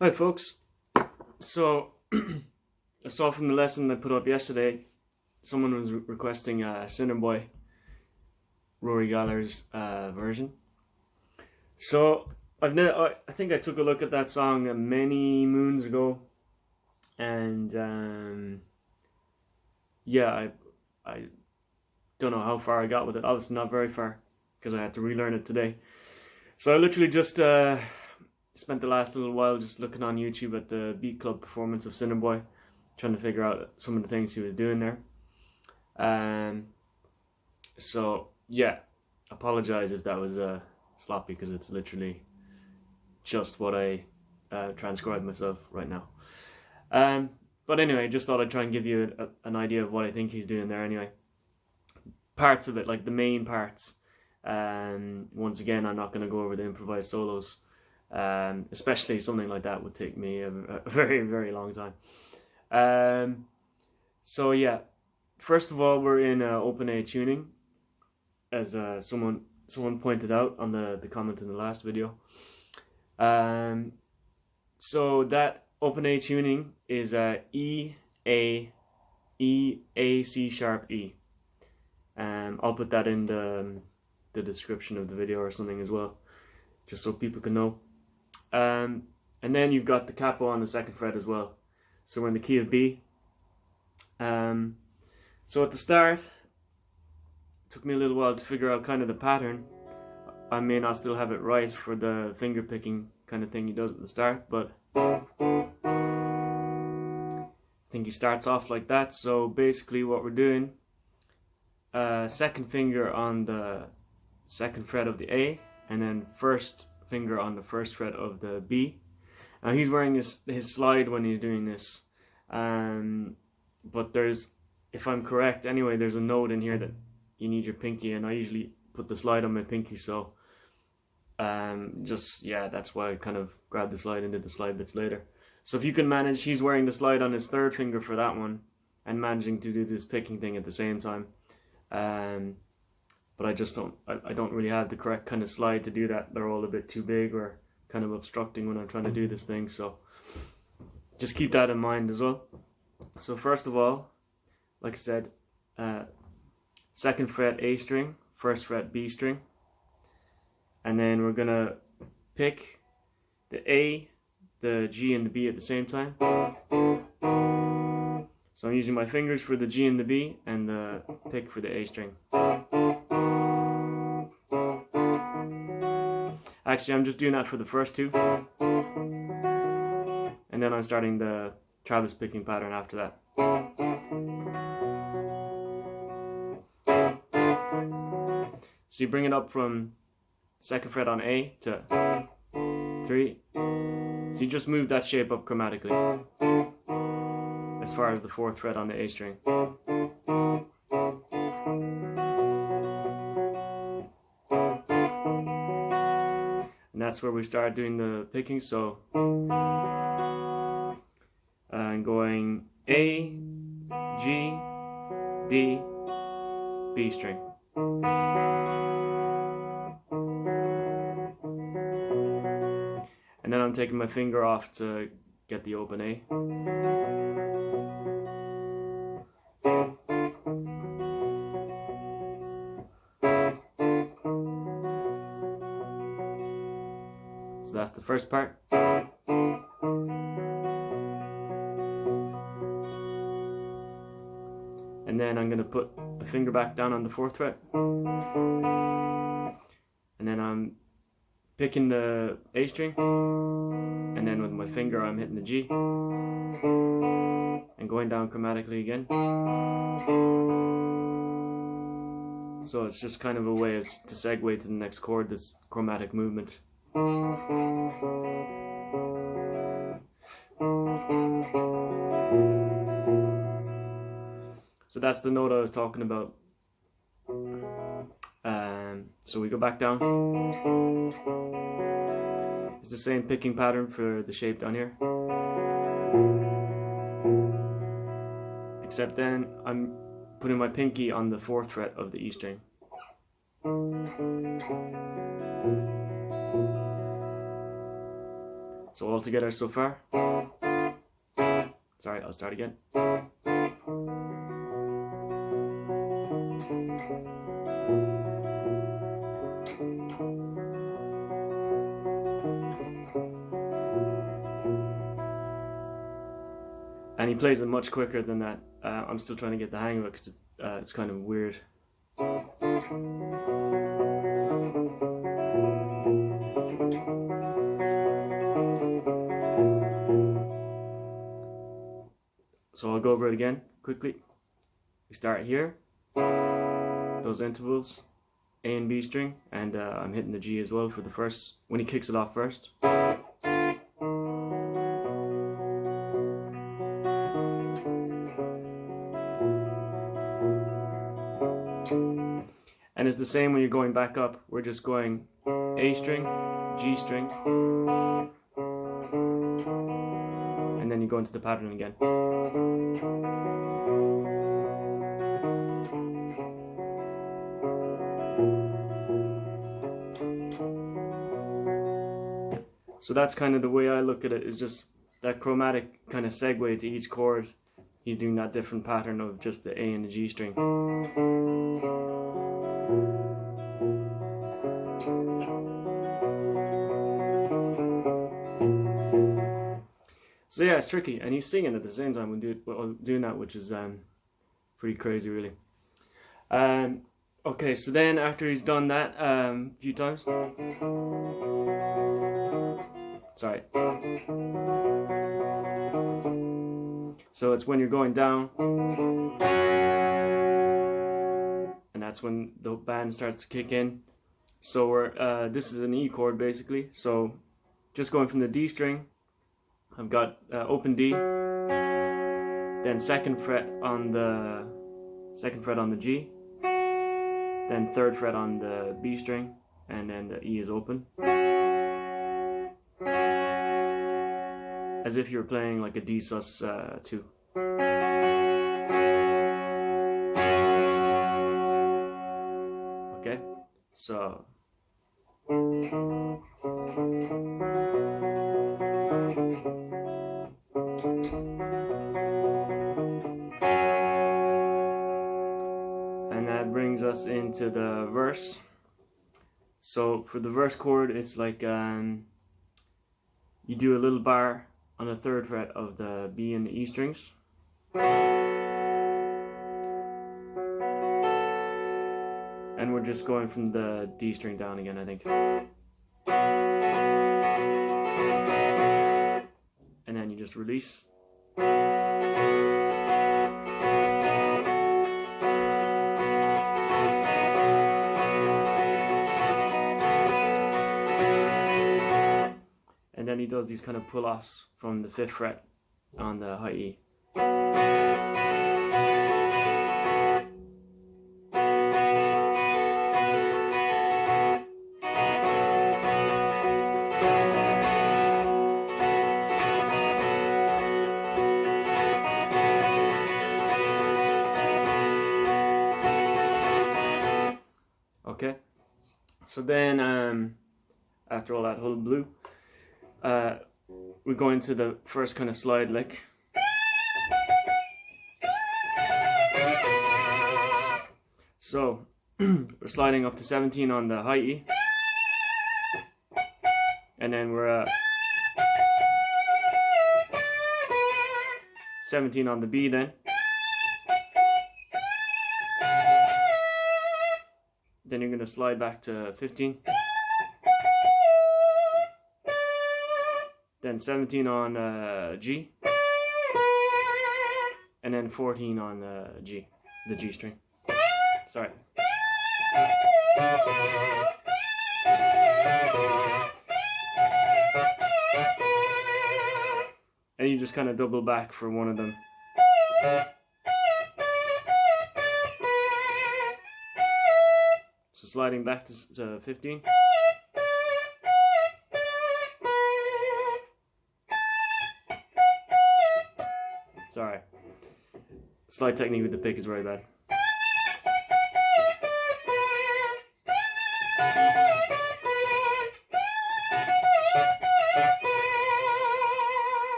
Hi folks, so I saw from the lesson I put up yesterday, someone was requesting Sinner Boy, Rory Gallagher's version. So I think I took a look at that song many moons ago, and yeah, I don't know how far I got with it. Obviously not very far, because I had to relearn it today. So I literally just spent the last little while just looking on YouTube at the Beat Club performance of Sinner Boy, trying to figure out some of the things he was doing there. So yeah, apologize if that was sloppy, because it's literally just what I transcribed myself right now. But anyway, just thought I'd try and give you an idea of what I think he's doing there anyway. Parts of it, like the main parts. Once again, I'm not going to go over the improvised solos. Especially something like that would take me a very, very long time. So yeah, first of all, we're in open A tuning, as someone pointed out on the comment in the last video. So that open A tuning is E, A, C sharp, E. I'll put that in the description of the video or something as well, just so people can know. And then you've got the capo on the 2nd fret as well. So we're in the key of B. So at the start, it took me a little while to figure out kind of the pattern. I may not still have it right for the finger picking kind of thing he does at the start, but I think he starts off like that. So basically what we're doing, 2nd finger on the 2nd fret of the A, and then 1st finger on the 1st fret of the B. Now he's wearing his slide when he's doing this, but there's, if I'm correct anyway, there's a note in here that you need your pinky, and I usually put the slide on my pinky, so just, yeah, that's why I kind of grabbed the slide and did the slide bits later. So if you can manage, he's wearing the slide on his 3rd finger for that one, and managing to do this picking thing at the same time. But I just I don't really have the correct kind of slide to do that. They're all a bit too big or kind of obstructing when I'm trying to do this thing, so just keep that in mind as well. So first of all, like I said, 2nd fret A string, 1st fret B string, and then we're gonna pick the A, the G and the B at the same time. So I'm using my fingers for the G and the B, and the pick for the A string. Actually, I'm just doing that for the first two, and then I'm starting the Travis picking pattern after that. So you bring it up from 2nd fret on A to 3. So you just move that shape up chromatically as far as the 4th fret on the A string. that's where we start doing the picking. So I'm going A, G, D, B string. And then I'm taking my finger off to get the open A. So that's the first part. And then I'm going to put a finger back down on the 4th fret. And then I'm picking the A string. And then with my finger I'm hitting the G. And going down chromatically again. So it's just kind of a way to segue to the next chord, this chromatic movement. So that's the note I was talking about. So we go back down. It's the same picking pattern for the shape down here. Except then I'm putting my pinky on the 4th fret of the E string. So all together so far. Sorry, I'll start again. And he plays it much quicker than that. I'm still trying to get the hang of it because it's kind of weird. So I'll go over it again quickly. We start here, those intervals, A and B string, and I'm hitting the G as well for the first, when he kicks it off first. And it's the same when you're going back up. We're just going A string, G string, and then you go into the pattern again. So that's kind of the way I look at it, is just that chromatic kind of segue to each chord. He's doing that different pattern of just the A and the G string. So yeah, it's tricky, and he's singing at the same time when doing that, which is pretty crazy, really. Okay, so then after he's done that a few times, sorry. So it's when you're going down, and that's when the band starts to kick in. So we're this is an E chord basically. So just going from the D string, I've got open D, then 2nd fret on the G, then 3rd fret on the B string, and then the E is open. As if you're playing like a D sus 2. Okay, so and that brings us into the verse. So for the verse chord, it's like you do a little bar on the 3rd fret of the B and the E strings. And we're just going from the D string down again, I think. And then you just release. And then he does these kind of pull-offs from the 5th fret on the high E. Okay, so then after all that hullabaloo, we go into the first kind of slide lick. So we're sliding up to 17 on the high E, and then we're 17 on the B then. Then you're going to slide back to 15. Then 17 on G. And then 14 on G, the G string. Sorry. And you just kind of double back for one of them. So sliding back to 15. Sorry. Slide technique with the pick is very bad.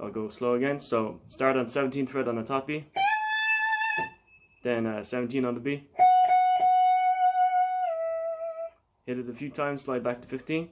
I'll go slow again. So start on 17th fret on the top E, then 17 on the B, hit it a few times, slide back to 15,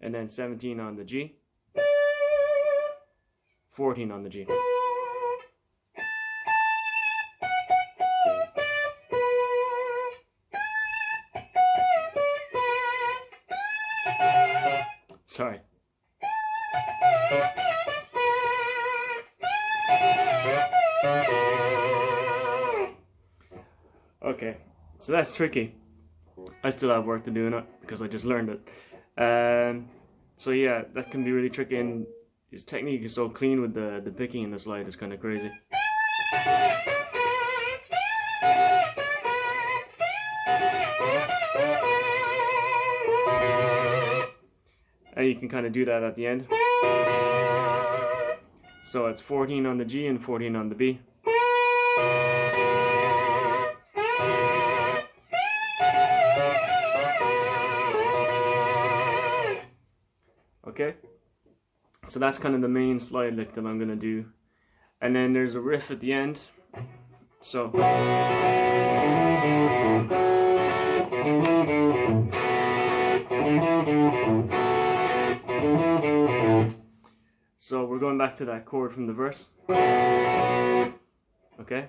and then 17 on the G, 14 on the G. Sorry. Okay, so that's tricky. I still have work to do in it because I just learned it. So yeah, that can be really tricky, and his technique is so clean with the picking and the slide is kind of crazy. And you can kind of do that at the end. So it's 14 on the G and 14 on the B. Okay, so that's kind of the main slide lick that I'm gonna do, and then there's a riff at the end. So we're going back to that chord from the verse. Okay,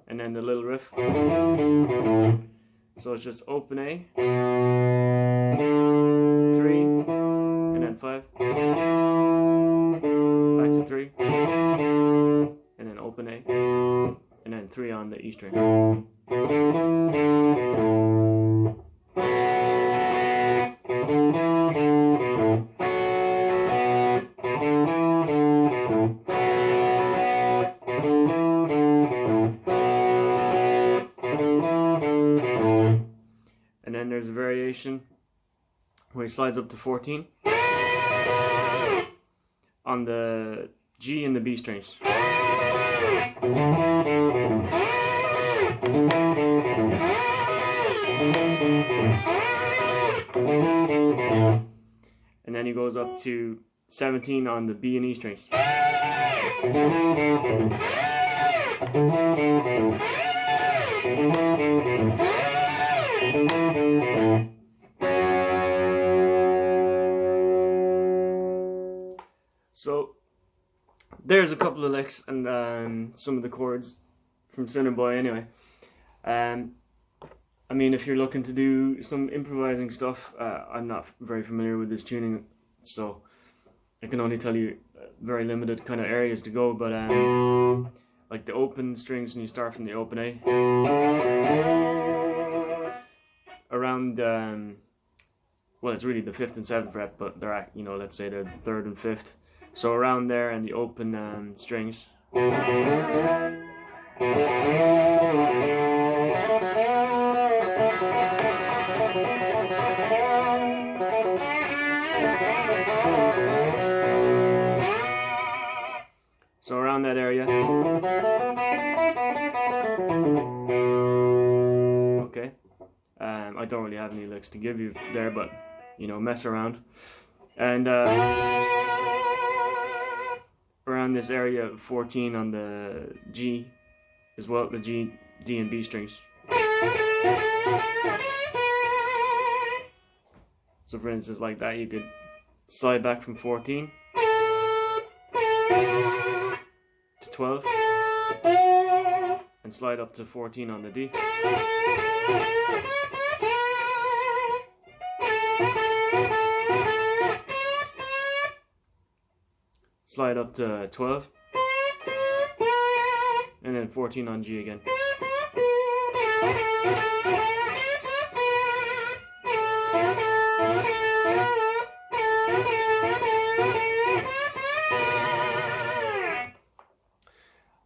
and then the little riff. So it's just open A, 3, and then 5, back to 3, and then open A, and then 3 on the E string. And then there's a variation where he slides up to 14 on the G and the B strings. And then he goes up to 17 on the B and E strings. So there's a couple of licks and some of the chords from Sinner Boy anyway. I mean, if you're looking to do some improvising stuff, I'm not very familiar with this tuning, so I can only tell you very limited kind of areas to go, but like the open strings, when you start from the open A, around, well, it's really the 5th and 7th fret, but they're at, you know, let's say they're the 3rd and 5th. So around there and the open strings. So around that area. don't really have any licks to give you there, but you know, mess around. And around this area of 14 on the G as well, the G, D and B strings. So for instance, like that, you could slide back from 14 to 12 and slide up to 14 on the D. Slide up to 12 and then 14 on G again.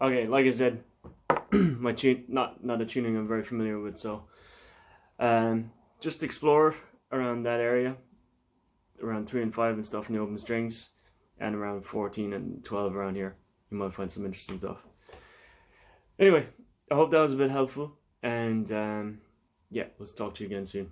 Okay, like I said, my tune, not a tuning I'm very familiar with, so just explore around that area, around 3 and 5 and stuff in the open strings, and around 14 and 12 around here. You might find some interesting stuff. Anyway, I hope that was a bit helpful, and yeah, let's talk to you again soon.